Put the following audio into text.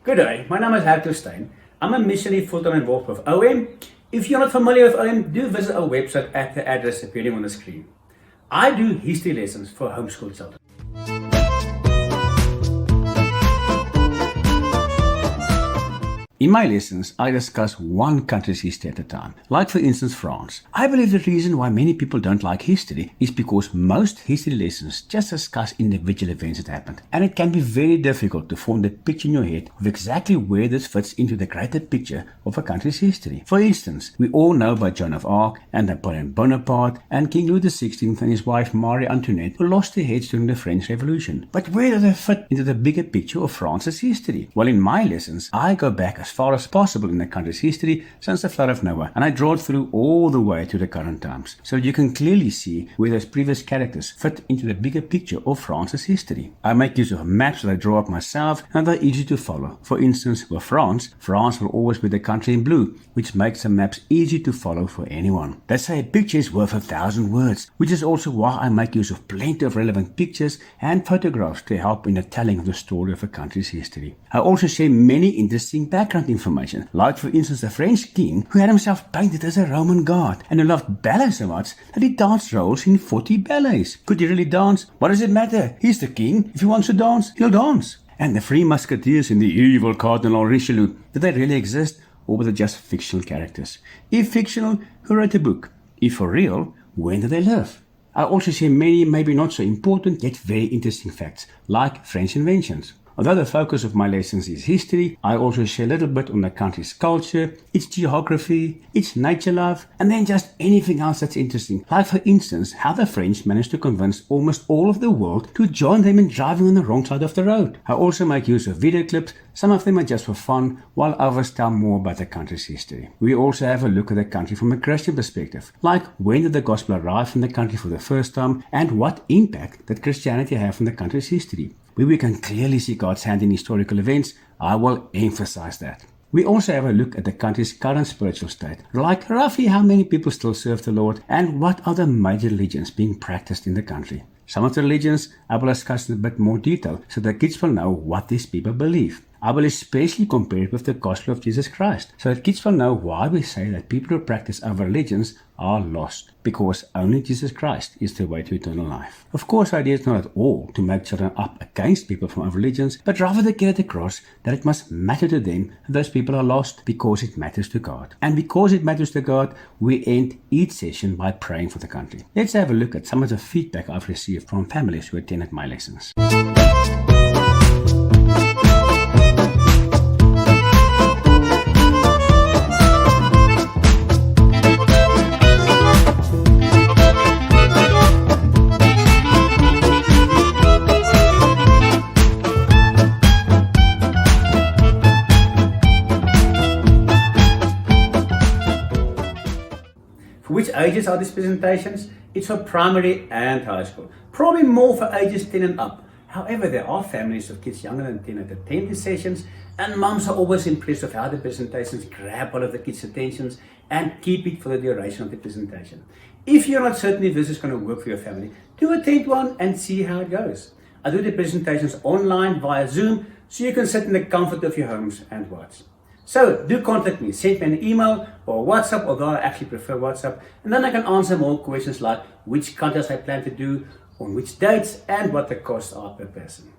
Good day, my name is Hartley Stein. I'm a missionary full-time involved with OM. If you're not familiar with OM, do visit our website at the address appearing on the screen. I do history lessons for homeschool children. In my lessons, I discuss one country's history at a time, like for instance France. I believe the reason why many people don't like history is because most history lessons just discuss individual events that happened, and it can be very difficult to form the picture in your head of exactly where this fits into the greater picture of a country's history. For instance, we all know about Joan of Arc and Napoleon Bonaparte and King Louis XVI and his wife Marie Antoinette who lost their heads during the French Revolution. But where do they fit into the bigger picture of France's history? Well, in my lessons, I go back as far as possible in the country's history since the flood of Noah, and I draw it through all the way to the current times, so you can clearly see where those previous characters fit into the bigger picture of France's history. I make use of maps that I draw up myself, and they're easy to follow. For instance, with France will always be the country in blue, which makes the maps easy to follow for anyone. They say a picture is worth 1,000 words, which is also why I make use of plenty of relevant pictures and photographs to help in the telling of the story of a country's history. I also share many interesting background information, like for instance the French king who had himself painted as a Roman god and who loved ballet so much that he danced roles in 40 ballets. Could he really dance? What does it matter? He's the king. If he wants to dance, he'll dance. And the Three Musketeers and the evil Cardinal Richelieu, did they really exist, or were they just fictional characters? If fictional, who wrote the book? If for real, when did they live? I also share many maybe not so important yet very interesting facts, like French inventions. Although the focus of my lessons is history, I also share a little bit on the country's culture, its geography, its nature love, and then just anything else that's interesting. Like for instance, how the French managed to convince almost all of the world to join them in driving on the wrong side of the road. I also make use of video clips. Some of them are just for fun, while others tell more about the country's history. We also have a look at the country from a Christian perspective, like when did the gospel arrive in the country for the first time, and what impact did Christianity have on the country's history. Where we can clearly see God's hand in historical events, I will emphasize that. We also have a look at the country's current spiritual state, like roughly how many people still serve the Lord and what are the major religions being practiced in the country. Some of the religions I will discuss in a bit more detail so that kids will know what these people believe. I will especially compare it with the gospel of Jesus Christ, so that kids will know why we say that people who practice other religions are lost, because only Jesus Christ is the way to eternal life. Of course, the idea is not at all to make children up against people from other religions, but rather to get it across that it must matter to them that those people are lost because it matters to God. And because it matters to God, we end each session by praying for the country. Let's have a look at some of the feedback I've received from families who attended my lessons. For which ages are these presentations? It's for primary and high school. Probably more for ages 10 and up. However, there are families of kids younger than 10 that attend these sessions, and mums are always impressed with how the presentations grab all of the kids' attentions and keep it for the duration of the presentation. If you're not certain if this is going to work for your family, do attend one and see how it goes. I do the presentations online via Zoom, so you can sit in the comfort of your homes and watch. So do contact me, send me an email or WhatsApp, although I actually prefer WhatsApp, and then I can answer more questions like which countries I plan to do, on which dates, and what the costs are per person.